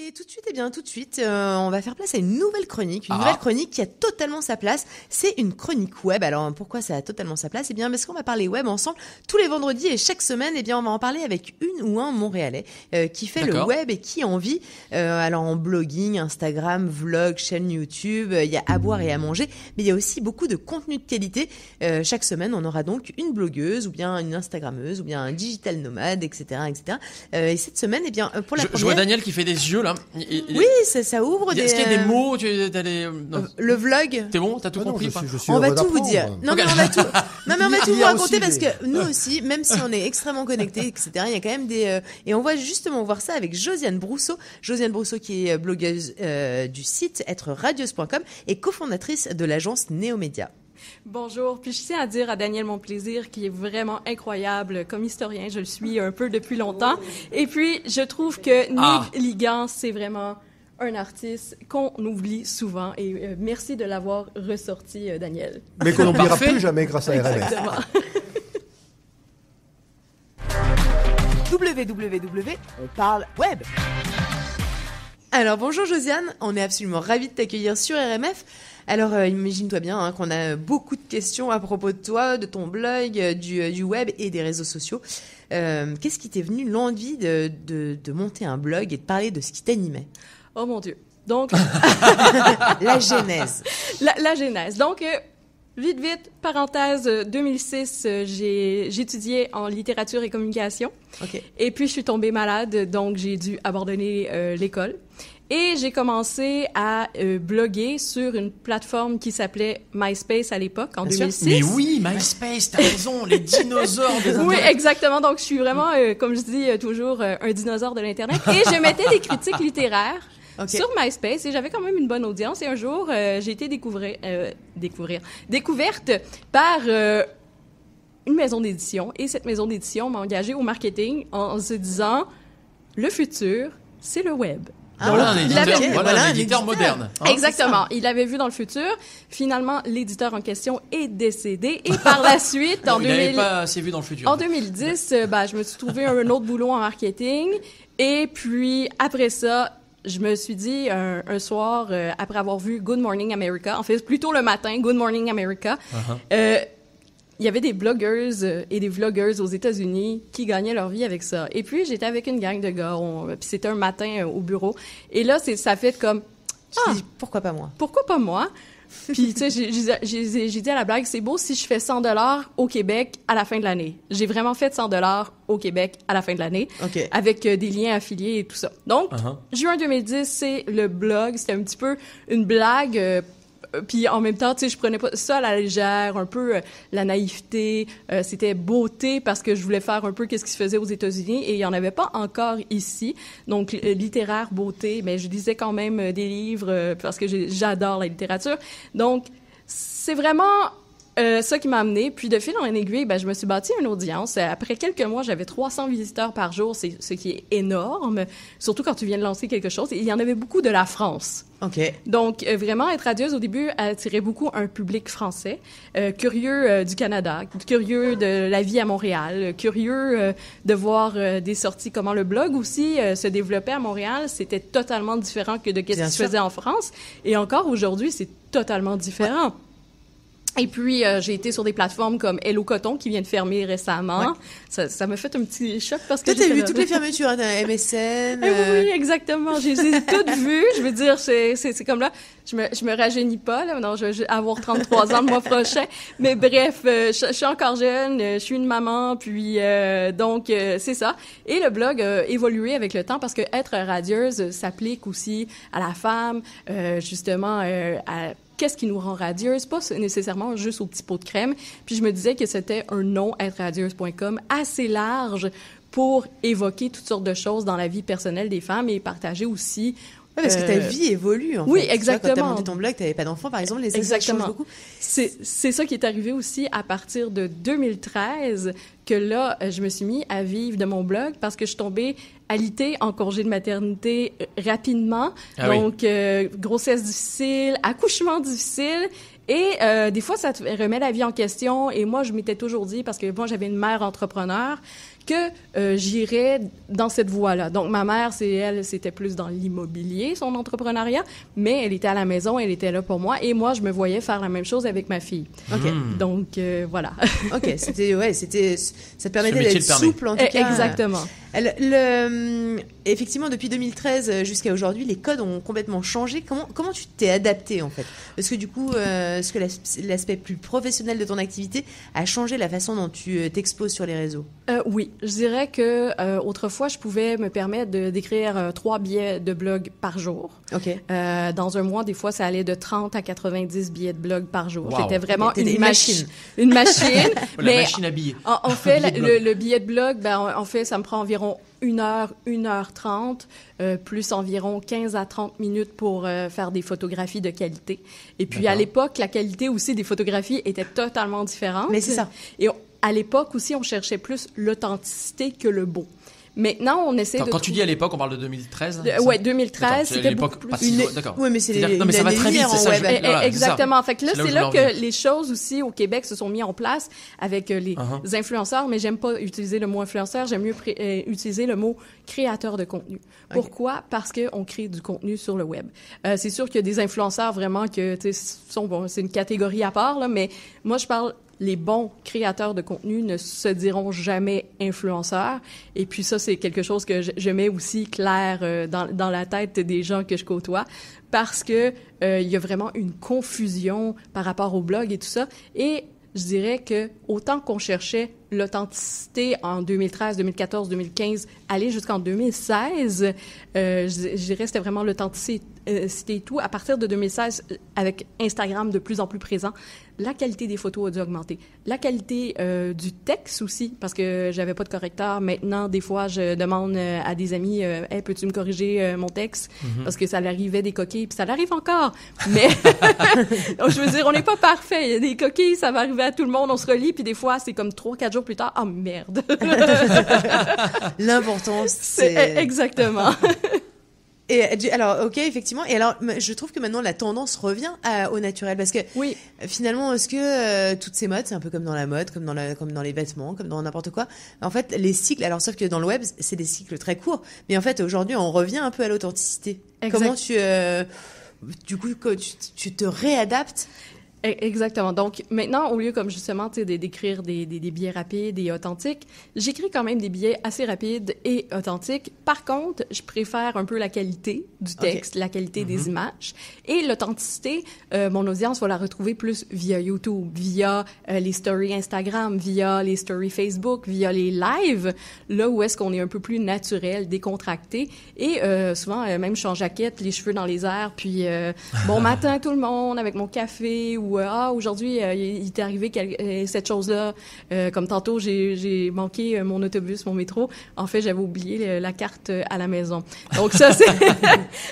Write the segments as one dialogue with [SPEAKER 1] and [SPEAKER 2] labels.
[SPEAKER 1] Et tout de suite, on va faire place à une nouvelle chronique. Une nouvelle chronique qui a totalement sa place. C'est une chronique web. Alors, pourquoi ça a totalement sa place? Eh bien, parce qu'on va parler web ensemble tous les vendredis et chaque semaine, eh bien, on va en parler avec une ou un Montréalais qui fait le web et qui en vit. Alors, en blogging, Instagram, vlog, chaîne YouTube, il y a à boire et à manger, mais il y a aussi beaucoup de contenu de qualité. Chaque semaine, on aura donc une blogueuse ou bien une Instagrammeuse ou bien un digital nomade, etc., etc. Et cette semaine, eh bien, pour la première...
[SPEAKER 2] Je vois Daniel qui fait des yeux, là.
[SPEAKER 1] Oui, ça ouvre des...
[SPEAKER 2] Est-ce qu'il y a des mots
[SPEAKER 1] Le vlog.
[SPEAKER 2] T'es bon? T'as tout compris?
[SPEAKER 1] On va tout vous dire. Non, mais on va tout, on va tout vous raconter parce
[SPEAKER 3] des...
[SPEAKER 1] que nous aussi, même si on est extrêmement connectés, etc., il y a quand même des, et on va justement voir ça avec Josiane Brousseau. Josiane Brousseau qui est blogueuse, du site êtreradieuse.com et cofondatrice de l'agence Néomédia.
[SPEAKER 4] Bonjour, puis je tiens à dire à Daniel Monplaisir qui est vraiment incroyable comme historien, je le suis un peu depuis longtemps, et puis je trouve que Nick Ligan, c'est vraiment un artiste qu'on oublie souvent, et merci de l'avoir ressorti, Daniel.
[SPEAKER 3] Mais qu'on n'oubliera plus jamais grâce à RMF.
[SPEAKER 4] Exactement.
[SPEAKER 5] www, on parle web.
[SPEAKER 1] Alors bonjour Josiane, on est absolument ravis de t'accueillir sur RMF. Alors imagine-toi bien qu'on a beaucoup de questions à propos de toi, de ton blog, du web et des réseaux sociaux. Qu'est-ce qui t'est venu l'envie de monter un blog et de parler de ce qui t'animait?
[SPEAKER 4] Oh mon Dieu. Donc
[SPEAKER 1] la genèse.
[SPEAKER 4] La genèse. Donc vite, parenthèse, 2006, j'étudiais en littérature et communication.
[SPEAKER 1] Okay.
[SPEAKER 4] Et puis, je suis tombée malade, donc j'ai dû abandonner l'école. Et j'ai commencé à bloguer sur une plateforme qui s'appelait MySpace à l'époque, en 2006.
[SPEAKER 2] Mais oui, MySpace, t'as raison, les dinosaures des Internet.
[SPEAKER 4] Oui, exactement. Donc, je suis vraiment, comme je dis toujours, un dinosaure de l'Internet. Et je mettais des critiques littéraires. Okay. Sur MySpace, et j'avais quand même une bonne audience. Et un jour, j'ai été découverte par une maison d'édition. Et cette maison d'édition m'a engagée au marketing en se disant, le futur, c'est le web.
[SPEAKER 2] Voilà un éditeur moderne.
[SPEAKER 4] Hein, exactement. Il l'avait vu dans le futur. Finalement, l'éditeur en question est décédé. Et par la suite,
[SPEAKER 2] il n'avait pas assez vu dans le futur.
[SPEAKER 4] En 2010, je me suis trouvé un autre boulot en marketing. Et puis, après ça, je me suis dit un soir, après avoir vu Good Morning America, en fait, plutôt le matin, Good Morning America, il y avait des blogueuses et des vlogueuses aux États-Unis qui gagnaient leur vie avec ça. Et puis, j'étais avec une gang de gars, puis c'était un matin au bureau. Et là, ça fait comme...
[SPEAKER 1] pourquoi pas moi?
[SPEAKER 4] Pourquoi pas moi? Puis, tu sais, j'ai dit à la blague, c'est beau si je fais $100 au Québec à la fin de l'année. J'ai vraiment fait $100 au Québec à la fin de l'année, avec des liens affiliés et tout ça. Donc, juin 2010, c'est le blog. C'était un petit peu une blague... puis en même temps, tu sais, je prenais pas ça à la légère, un peu la naïveté, c'était beauté parce que je voulais faire un peu qu'est-ce qui se faisait aux États-Unis et il y en avait pas encore ici. Donc littéraire, beauté, mais je lisais quand même des livres parce que j'adore la littérature. Donc c'est vraiment ça qui m'a amené. Puis de fil en aiguille, je me suis bâti une audience. Après quelques mois, j'avais 300 visiteurs par jour, c'est ce qui est énorme, surtout quand tu viens de lancer quelque chose. Et il y en avait beaucoup de la France.
[SPEAKER 1] OK.
[SPEAKER 4] Donc, vraiment, être radieuse, au début, attirait beaucoup un public français, curieux du Canada, curieux de la vie à Montréal, curieux de voir des sorties, comment le blog aussi se développait à Montréal. C'était totalement différent que de ce qui se faisait en France. Et encore aujourd'hui, c'est totalement différent. Ouais. Et puis, j'ai été sur des plateformes comme Hello Coton, qui vient de fermer récemment. Ouais. Ça m'a fait un petit choc parce que...
[SPEAKER 1] Toi, t'as vu toutes les fermetures, MSN...
[SPEAKER 4] Oui, exactement. J'ai toutes vues. Je veux dire, c'est comme là, je me rajeunis pas, là. Non, je vais avoir 33 ans le mois prochain. Mais bref, je suis encore jeune, je suis une maman, puis donc, c'est ça. Et le blog a évolué avec le temps parce que être radieuse s'applique aussi à la femme, justement, à... Qu'est-ce qui nous rend radieuse? Pas nécessairement juste au petit pot de crème. Puis je me disais que c'était un nom, êtreradieuse.com, assez large pour évoquer toutes sortes de choses dans la vie personnelle des femmes et partager aussi...
[SPEAKER 1] Ouais, parce que ta vie évolue, en fait.
[SPEAKER 4] Oui, exactement.
[SPEAKER 1] Tu vois, quand t'as monté ton blog, t'avais pas d'enfant, par exemple, ça change beaucoup.
[SPEAKER 4] C'est ça qui est arrivé aussi à partir de 2013, que là, je me suis mis à vivre de mon blog parce que je suis tombée alitée en congé de maternité rapidement. Donc, grossesse difficile, accouchement difficile. Et des fois, ça te remet la vie en question. Et moi, je m'étais toujours dit, parce que moi, j'avais une mère entrepreneur, que j'irais dans cette voie-là. Donc, ma mère, c'était plus dans l'immobilier, son entrepreneuriat, mais elle était à la maison, elle était là pour moi, et moi, je me voyais faire la même chose avec ma fille.
[SPEAKER 1] OK.
[SPEAKER 4] Donc, voilà.
[SPEAKER 1] OK, ça te permettait d'être souple, en tout cas.
[SPEAKER 4] Exactement.
[SPEAKER 1] Effectivement, depuis 2013 jusqu'à aujourd'hui, les codes ont complètement changé. Comment tu t'es adapté, en fait? Est-ce que du coup, est-ce que l'aspect plus professionnel de ton activité a changé la façon dont tu t'exposes sur les réseaux?
[SPEAKER 4] Oui, je dirais que autrefois, je pouvais me permettre d'écrire 3 billets de blog par jour.
[SPEAKER 1] OK.
[SPEAKER 4] Dans un mois, des fois, ça allait de 30 à 90 billets de blog par jour.
[SPEAKER 2] Wow.
[SPEAKER 4] J'étais vraiment
[SPEAKER 1] une machine.
[SPEAKER 4] Une machine.
[SPEAKER 2] La
[SPEAKER 4] mais
[SPEAKER 2] machine à billets.
[SPEAKER 4] En fait, le billet de blog, en fait, ça me prend environ 1h30, plus environ 15 à 30 minutes pour faire des photographies de qualité. Et puis, à l'époque, la qualité aussi des photographies était totalement différente.
[SPEAKER 1] Mais c'est ça.
[SPEAKER 4] Et à l'époque aussi, on cherchait plus l'authenticité que le beau. Maintenant, on essaie de...
[SPEAKER 2] Quand tu dis à l'époque, on parle de 2013?
[SPEAKER 4] Oui, 2013, c'était beaucoup plus...
[SPEAKER 2] D'accord.
[SPEAKER 1] Oui, mais c'est
[SPEAKER 2] non, mais ça va très vite, c'est ça.
[SPEAKER 4] Exactement. Fait que là, c'est là
[SPEAKER 2] que
[SPEAKER 4] les choses aussi au Québec se sont mis en place avec les influenceurs, mais j'aime pas utiliser le mot influenceur, j'aime mieux utiliser le mot créateur de contenu. Pourquoi? Parce qu'on crée du contenu sur le web. C'est sûr qu'il y a des influenceurs vraiment que, tu sais, c'est une catégorie à part, là, mais moi, je parle... Les bons créateurs de contenu ne se diront jamais influenceurs. Et puis ça, c'est quelque chose que je mets aussi clair dans la tête des gens que je côtoie, parce que il y a vraiment une confusion par rapport au blog et tout ça. Et je dirais que autant qu'on cherchait l'authenticité en 2013, 2014, 2015, aller jusqu'en 2016, je dirais que c'était vraiment l'authenticité et tout. À partir de 2016, avec Instagram de plus en plus présent, la qualité des photos a dû augmenter. La qualité du texte aussi, parce que j'avais pas de correcteur. Maintenant, des fois, je demande à des amis, « Hey, peux-tu me corriger mon texte? » Parce que ça l'arrivait des coquilles, puis ça l'arrive encore. Mais, donc, je veux dire, on n'est pas parfait. Il y a des coquilles, ça va arriver à tout le monde, on se relit, puis des fois, c'est comme 3-4 jours plus tard, « Ah, merde! »
[SPEAKER 1] L'important, c'est...
[SPEAKER 4] Exactement.
[SPEAKER 1] Et alors, OK, effectivement. Et alors, je trouve que maintenant, la tendance revient au naturel. Parce que,
[SPEAKER 4] oui,
[SPEAKER 1] finalement, est-ce que toutes ces modes, c'est un peu comme dans la mode, comme dans les vêtements, comme dans n'importe quoi. En fait, les cycles, alors, sauf que dans le web, c'est des cycles très courts. Mais en fait, aujourd'hui, on revient un peu à l'authenticité. Comment du coup, tu te réadaptes?
[SPEAKER 4] Exactement. Donc, maintenant, au lieu, comme justement, tu sais, d'écrire des billets rapides et authentiques, j'écris quand même des billets assez rapides et authentiques. Par contre, je préfère un peu la qualité du texte, la qualité des images. Et l'authenticité, mon audience va la retrouver plus via YouTube, via les stories Instagram, via les stories Facebook, via les lives, là où est-ce qu'on est un peu plus naturel, décontracté. Et souvent, même je suis en jaquette, les cheveux dans les airs, puis bon matin tout le monde, avec mon café, ou aujourd'hui, il t'est arrivé cette chose-là. Comme tantôt, j'ai manqué mon autobus, mon métro. En fait, j'avais oublié la carte à la maison. Donc ça, c'est...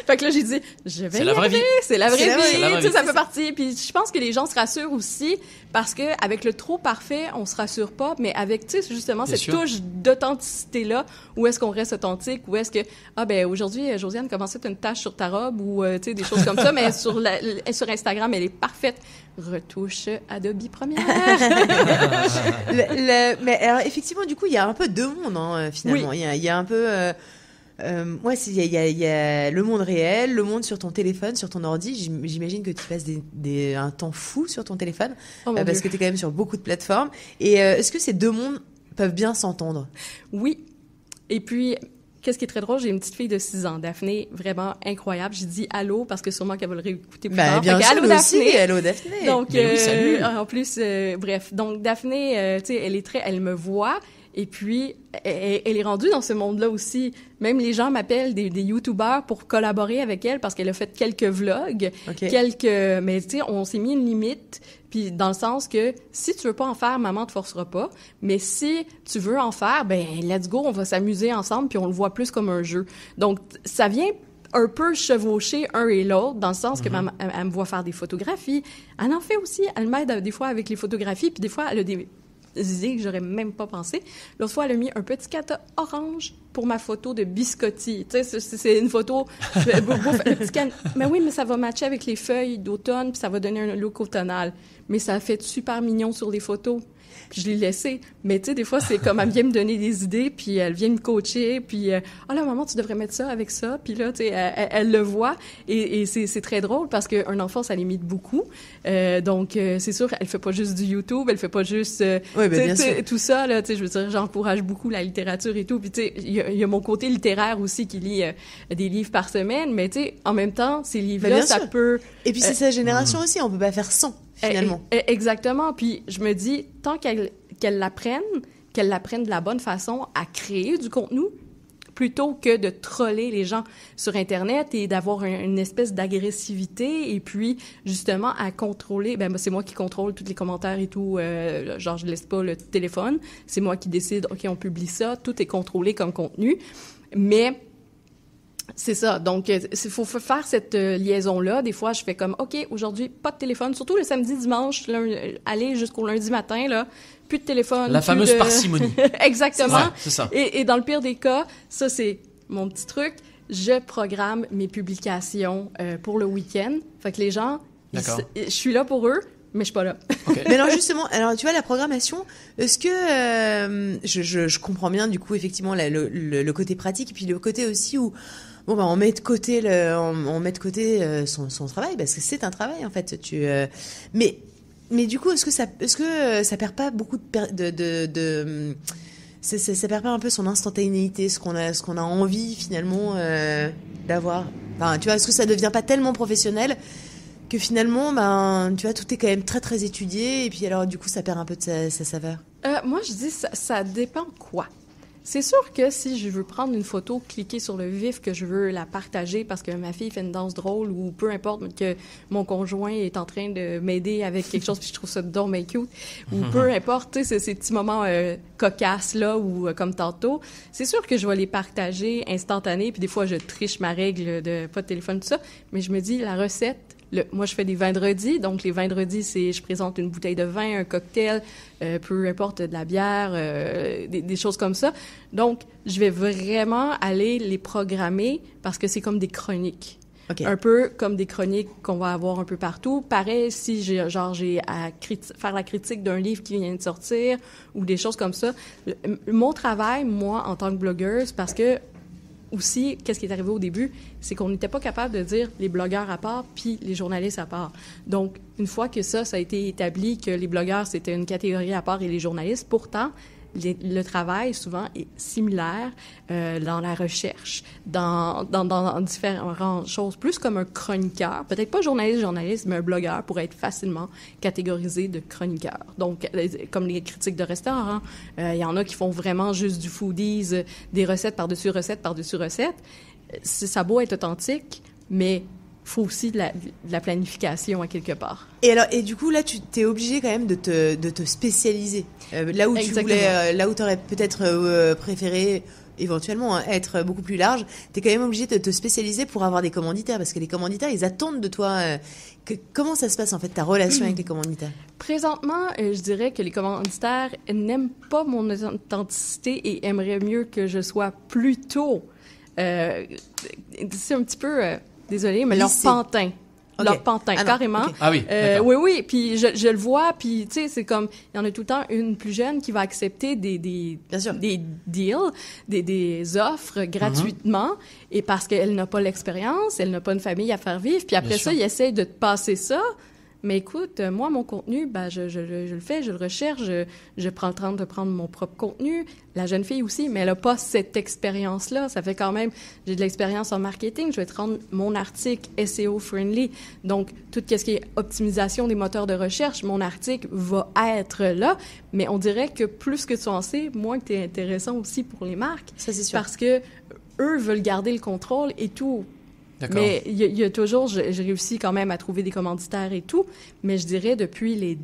[SPEAKER 4] Fait que là, j'ai dit, je vais y arriver. C'est la vraie vie. Tu sais, ça fait partie. Puis je pense que les gens se rassurent aussi parce que avec le trop parfait, on se rassure pas. Mais avec, tu sais, justement, cette touche d'authenticité-là, où est-ce qu'on reste authentique, où est-ce que, aujourd'hui, Josiane, comment ça, t'as une tache sur ta robe ou, tu sais, des choses comme ça. Mais sur Instagram, elle est parfaite. Retouche Adobe Premiere.
[SPEAKER 1] Mais alors, effectivement, du coup, il y a un peu deux mondes, finalement. Oui. Il y a un peu... il y a le monde réel, le monde sur ton téléphone, sur ton ordi. J'imagine que tu passes un temps fou sur ton téléphone, parce que tu es quand même sur beaucoup de plateformes. Et est-ce que ces deux mondes peuvent bien s'entendre?
[SPEAKER 4] Oui. Et puis... Qu'est-ce qui est très drôle, j'ai une petite fille de 6 ans, Daphné, vraiment incroyable. J'ai dit allô parce que sûrement qu'elle va le réécouter plus tard.
[SPEAKER 1] Bien sûr, allô Daphné. Allô Daphné.
[SPEAKER 4] Donc,
[SPEAKER 2] oui, salut.
[SPEAKER 4] En plus, bref. Donc, Daphné, tu sais, elle me voit. Et puis, elle est rendue dans ce monde-là aussi. Même les gens m'appellent des YouTubeurs pour collaborer avec elle parce qu'elle a fait quelques vlogs, mais tu sais, on s'est mis une limite. Puis dans le sens que si tu veux pas en faire, maman te forcera pas. Mais si tu veux en faire, ben let's go, on va s'amuser ensemble puis on le voit plus comme un jeu. Donc ça vient un peu chevaucher un et l'autre, dans le sens que maman, elle me voit faire des photographies. Elle en fait aussi. Elle m'aide des fois avec les photographies, puis des fois elle a des idées que j'aurais même pas pensé. L'autre fois, elle a mis un petit kata orange pour ma photo de biscotti. Tu sais, c'est une photo... le petit mais oui, mais ça va matcher avec les feuilles d'automne, puis ça va donner un look automnal. Mais ça a fait super mignon sur les photos. puis je l'ai laissé. Mais tu sais, des fois, c'est comme, elle vient me donner des idées, puis elle vient me coacher, puis « Ah là, maman, tu devrais mettre ça avec ça. » Puis là, tu sais, elle le voit, et c'est très drôle parce qu'un enfant, ça limite beaucoup. Donc, c'est sûr, elle fait pas juste du YouTube, elle fait pas juste tout ça, là, tu sais, je veux dire, j'encourage beaucoup la littérature et tout. Puis tu sais, il y a mon côté littéraire aussi qui lit des livres par semaine, mais tu sais, en même temps, ces livres-là, ça peut...
[SPEAKER 1] Et puis c'est sa génération aussi, on peut pas faire sans, finalement.
[SPEAKER 4] Exactement. Puis je me dis, tant qu'elle l'apprenne de la bonne façon à créer du contenu, plutôt que de troller les gens sur Internet et d'avoir une espèce d'agressivité et puis, justement, à contrôler... c'est moi qui contrôle tous les commentaires et tout. Genre, je laisse pas le téléphone. C'est moi qui décide, OK, on publie ça. Tout est contrôlé comme contenu. Mais... c'est ça. Donc, il faut faire cette liaison-là. Des fois, je fais comme, OK, aujourd'hui, pas de téléphone. Surtout le samedi, dimanche, aller jusqu'au lundi matin, là, plus de téléphone.
[SPEAKER 2] La fameuse parcimonie.
[SPEAKER 4] Exactement.
[SPEAKER 2] C'est ça.
[SPEAKER 4] Et dans le pire des cas, ça, c'est mon petit truc. Je programme mes publications pour le week-end. Fait que les gens, je suis là pour eux, mais je suis pas là.
[SPEAKER 1] Okay. Mais alors justement, tu vois la programmation, est-ce que je comprends bien du coup effectivement le côté pratique et puis le côté aussi où on met de côté son travail parce que c'est un travail en fait. Mais du coup, est-ce que ça perd pas beaucoup ça perd pas un peu son instantanéité, ce qu'on a envie finalement d'avoir. Enfin, tu vois, est-ce que ça devient pas tellement professionnel que finalement, tu vois, tout est quand même très très étudié et puis alors du coup, ça perd un peu de sa saveur.
[SPEAKER 4] Moi, je dis ça dépend quoi. C'est sûr que si je veux prendre une photo, cliquer sur le vif, que je veux la partager parce que ma fille fait une danse drôle ou peu importe que mon conjoint est en train de m'aider avec quelque chose puis je trouve ça dommage cute ou peu importe, tu sais, ces petits moments cocasses là ou comme tantôt, c'est sûr que je vais les partager instantanés puis des fois je triche ma règle de pas de téléphone tout ça, mais je me dis la recette. Moi, je fais des vendredis. Donc, les vendredis, je présente une bouteille de vin, un cocktail, peu importe, de la bière, des choses comme ça. Donc, je vais vraiment aller les programmer parce que c'est comme des chroniques. Okay. Un peu comme des chroniques qu'on va avoir un peu partout. Pareil, si j'ai à faire la critique d'un livre qui vient de sortir ou des choses comme ça. Mon travail, moi, en tant que blogueuse, parce que aussi, qu'est-ce qui est arrivé au début, c'est qu'on n'était pas capable de dire les blogueurs à part puis les journalistes à part. Donc, une fois que ça a été établi, que les blogueurs, c'était une catégorie à part et les journalistes, pourtant, le travail, souvent, est similaire dans la recherche, dans différentes choses, plus comme un chroniqueur, peut-être pas journaliste, mais un blogueur pourrait être facilement catégorisé de chroniqueur. Donc, comme les critiques de restaurants, il y en a qui font vraiment juste du foodies, des recettes par-dessus recettes par-dessus recettes. Ça a beau être authentique, mais faut aussi de la planification à quelque part.
[SPEAKER 1] Et du coup, là, tu t'es obligé quand même de te spécialiser. Là où là où t'aurais peut-être préféré éventuellement être beaucoup plus large, t'es quand même obligé de te spécialiser pour avoir des commanditaires, parce que les commanditaires, ils attendent de toi. Comment ça se passe en fait, ta relation avec les commanditaires?
[SPEAKER 4] Présentement, je dirais que les commanditaires n'aiment pas mon authenticité et aimeraient mieux que je sois plutôt, c'est un petit peu... désolée, mais leur pantin. Okay. Leur pantin, carrément. Okay.
[SPEAKER 2] Ah oui,
[SPEAKER 4] oui. Puis je le vois, puis tu sais, c'est comme, il y en a tout le temps une plus jeune qui va accepter des deals, des offres gratuitement, et parce qu'elle n'a pas l'expérience, elle n'a pas une famille à faire vivre, puis après ça, il essaie de te passer ça. Mais écoute, moi, mon contenu, je le fais, je le recherche, je prends le temps de prendre mon propre contenu. La jeune fille aussi, mais elle n'a pas cette expérience-là. Ça fait quand même, j'ai de l'expérience en marketing, je vais te rendre mon article SEO-friendly. Donc, tout ce qui est optimisation des moteurs de recherche, mon article va être là. Mais on dirait que plus que tu en sais, moins que tu es intéressant aussi pour les marques.
[SPEAKER 1] Ça, c'est sûr.
[SPEAKER 4] Parce que eux veulent garder le contrôle et tout.
[SPEAKER 2] D'accord.
[SPEAKER 4] Mais il y a toujours, j'ai réussi quand même à trouver des commanditaires et tout, mais je dirais depuis les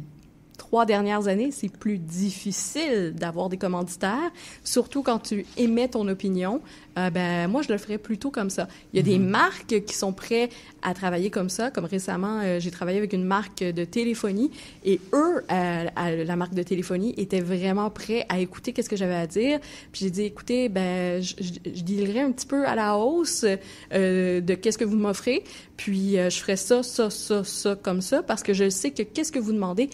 [SPEAKER 4] 3 dernières années, c'est plus difficile d'avoir des commanditaires, surtout quand tu émets ton opinion. Moi, je le ferais plutôt comme ça. Il y a des marques qui sont prêtes à travailler comme ça. Comme récemment, j'ai travaillé avec une marque de téléphonie et eux, la marque de téléphonie, étaient vraiment prêts à écouter qu'est-ce que j'avais à dire. Puis j'ai dit, écoutez, je dealerais un petit peu à la hausse de qu'est-ce que vous m'offrez. Puis je ferais ça, comme ça, parce que je sais que qu'est-ce que vous demandez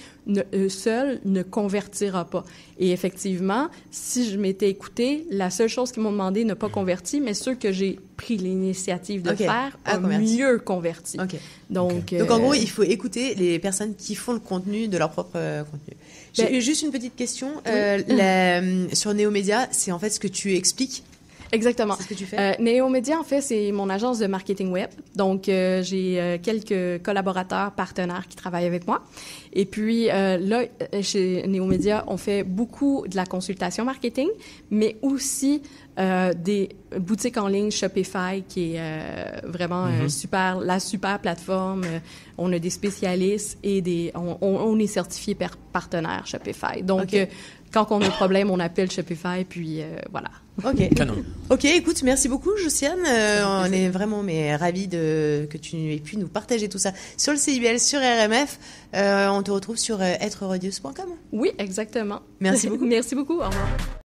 [SPEAKER 4] seul ne convertira pas. Et effectivement, si je m'étais écoutée, la seule chose qu'ils m'ont demandé n'a pas converti, mais ceux que j'ai pris l'initiative de faire ont mieux converti. Donc,
[SPEAKER 1] en gros, il faut écouter les personnes qui font le contenu de leur propre contenu. J'ai juste une petite question. Sur Néomédia, c'est en fait ce que tu expliques.
[SPEAKER 4] Exactement.
[SPEAKER 1] C'est ce que tu fais?
[SPEAKER 4] Néomédia, en fait, c'est mon agence de marketing web. Donc, j'ai quelques collaborateurs, partenaires qui travaillent avec moi. Et puis, là, chez Néomédia, on fait beaucoup de la consultation marketing, mais aussi des boutiques en ligne Shopify, qui est vraiment la super plateforme. On a des spécialistes et on est certifié partenaire Shopify. Donc, quand on a un problème, on appelle Shopify, puis voilà.
[SPEAKER 1] OK. Canon. OK, écoute, merci beaucoup, Josiane. On est vraiment ravis que tu aies pu nous partager tout ça sur le CIBL, sur RMF. On te retrouve sur êtreradieuse.com.
[SPEAKER 4] Oui, exactement.
[SPEAKER 1] Merci beaucoup.
[SPEAKER 4] Merci beaucoup. Au revoir.